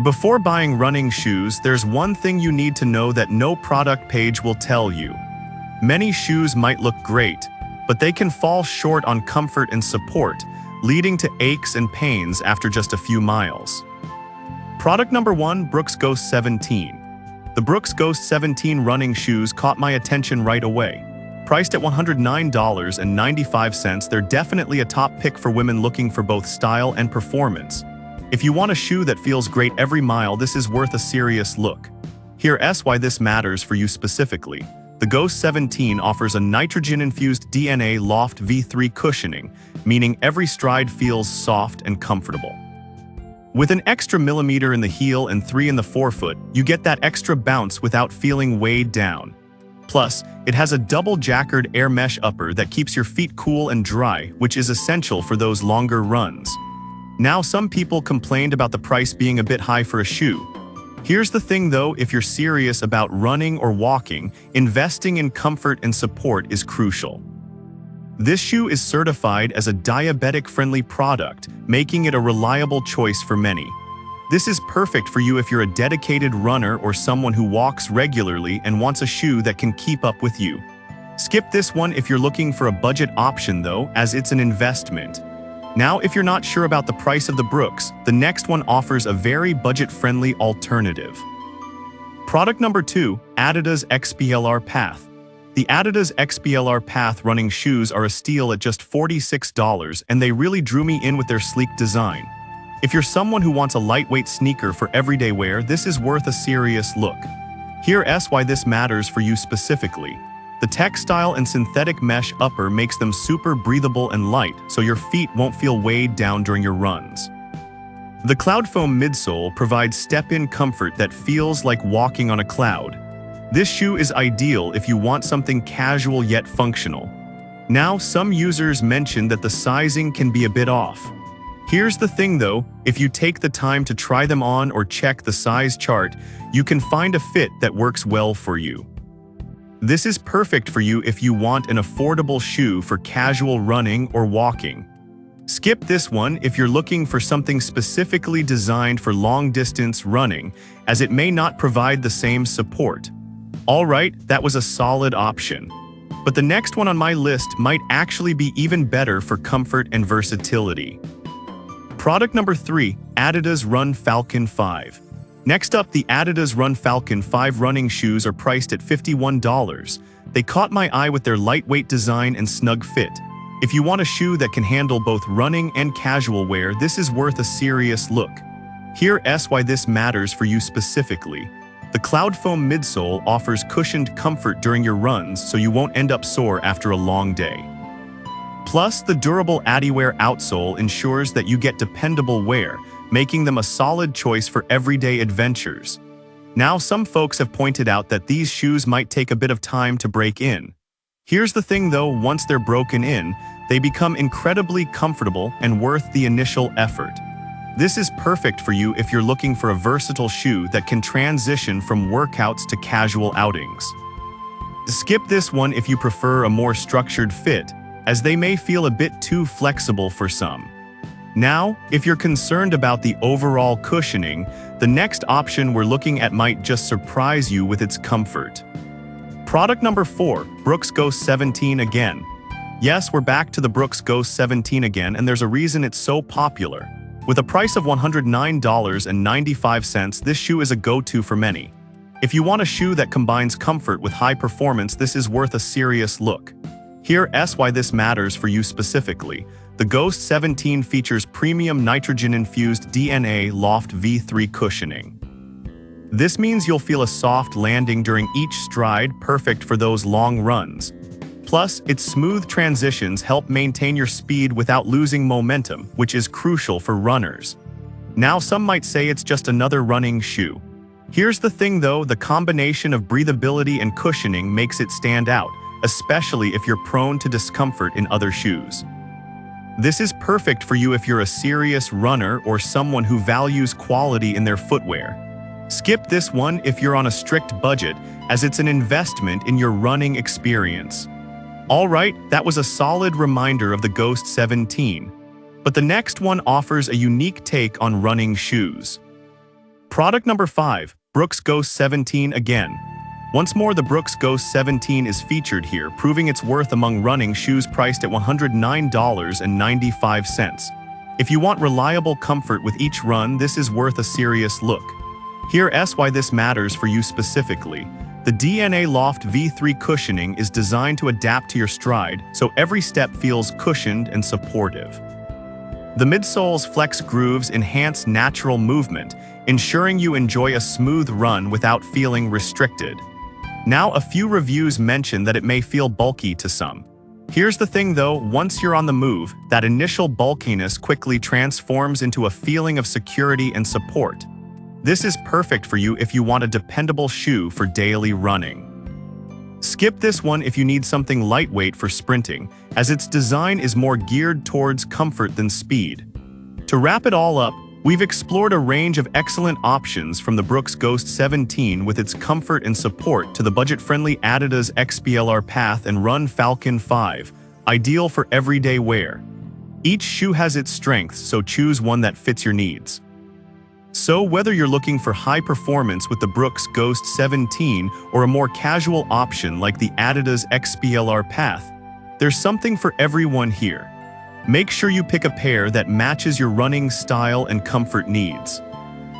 Before buying running shoes, there's one thing you need to know that no product page will tell you. Many shoes might look great, but they can fall short on comfort and support, leading to aches and pains after just a few miles. Product number 1, Brooks Ghost 17. The Brooks Ghost 17 running shoes caught my attention right away. Priced at $109.95, they're definitely a top pick for women looking for both style and performance. If you want a shoe that feels great every mile, this is worth a serious look. Here's why this matters for you specifically. The Ghost 17 offers a nitrogen-infused DNA Loft V3 cushioning, meaning every stride feels soft and comfortable. With an extra millimeter in the heel and 3 in the forefoot, you get that extra bounce without feeling weighed down. Plus, it has a double jackered air mesh upper that keeps your feet cool and dry, which is essential for those longer runs. Now, some people complained about the price being a bit high for a shoe. Here's the thing though, if you're serious about running or walking, investing in comfort and support is crucial. This shoe is certified as a diabetic-friendly product, making it a reliable choice for many. This is perfect for you if you're a dedicated runner or someone who walks regularly and wants a shoe that can keep up with you. Skip this one if you're looking for a budget option though, as it's an investment. Now, if you're not sure about the price of the Brooks, the next one offers a very budget-friendly alternative. Product number 2, Adidas XPLR Path. The Adidas XPLR Path running shoes are a steal at just $46, and they really drew me in with their sleek design. If you're someone who wants a lightweight sneaker for everyday wear, this is worth a serious look. Here's why this matters for you specifically. The textile and synthetic mesh upper makes them super breathable and light, so your feet won't feel weighed down during your runs. The cloud foam midsole provides step-in comfort that feels like walking on a cloud. This shoe is ideal if you want something casual yet functional. Now, some users mentioned that the sizing can be a bit off. Here's the thing though, if you take the time to try them on or check the size chart, you can find a fit that works well for you. This is perfect for you if you want an affordable shoe for casual running or walking. Skip this one if you're looking for something specifically designed for long-distance running, as it may not provide the same support. Alright, that was a solid option. But the next one on my list might actually be even better for comfort and versatility. Product number 3, Adidas Run Falcon 5. Next up, the Adidas Run Falcon 5 running shoes are priced at $51. They caught my eye with their lightweight design and snug fit. If you want a shoe that can handle both running and casual wear, this is worth a serious look. Here's why this matters for you specifically. The cloud foam midsole offers cushioned comfort during your runs, so you won't end up sore after a long day. Plus, the durable Adiwear outsole ensures that you get dependable wear, making them a solid choice for everyday adventures. Now, some folks have pointed out that these shoes might take a bit of time to break in. Here's the thing though, once they're broken in, they become incredibly comfortable and worth the initial effort. This is perfect for you if you're looking for a versatile shoe that can transition from workouts to casual outings. Skip this one if you prefer a more structured fit, as they may feel a bit too flexible for some. Now, if you're concerned about the overall cushioning, the next option we're looking at might just surprise you with its comfort. Product number 4, Brooks Ghost 17 again. Yes, we're back to the Brooks Ghost 17 again, and there's a reason it's so popular. With a price of $109.95, this shoe is a go-to for many. If you want a shoe that combines comfort with high performance, this is worth a serious look. Here's why this matters for you specifically. The Ghost 17 features premium nitrogen-infused DNA Loft V3 cushioning. This means you'll feel a soft landing during each stride, perfect for those long runs. Plus, its smooth transitions help maintain your speed without losing momentum, which is crucial for runners. Now, some might say it's just another running shoe. Here's the thing though, the combination of breathability and cushioning makes it stand out, especially if you're prone to discomfort in other shoes. This is perfect for you if you're a serious runner or someone who values quality in their footwear. Skip this one if you're on a strict budget, as it's an investment in your running experience. Alright, that was a solid reminder of the Ghost 17. But the next one offers a unique take on running shoes. Product number 5, Brooks Ghost 17 again. Once more, the Brooks Ghost 17 is featured here, proving its worth among running shoes priced at $109.95. If you want reliable comfort with each run, this is worth a serious look. Here's why this matters for you specifically. The DNA Loft V3 cushioning is designed to adapt to your stride, so every step feels cushioned and supportive. The midsole's flex grooves enhance natural movement, ensuring you enjoy a smooth run without feeling restricted. Now, a few reviews mention that it may feel bulky to some. Here's the thing though, once you're on the move, that initial bulkiness quickly transforms into a feeling of security and support. This is perfect for you if you want a dependable shoe for daily running. Skip this one if you need something lightweight for sprinting, as its design is more geared towards comfort than speed. To wrap it all up, we've explored a range of excellent options from the Brooks Ghost 17 with its comfort and support to the budget-friendly Adidas XPLR Path and Run Falcon 5, ideal for everyday wear. Each shoe has its strengths, so choose one that fits your needs. So whether you're looking for high performance with the Brooks Ghost 17 or a more casual option like the Adidas XPLR Path, there's something for everyone here. Make sure you pick a pair that matches your running style and comfort needs.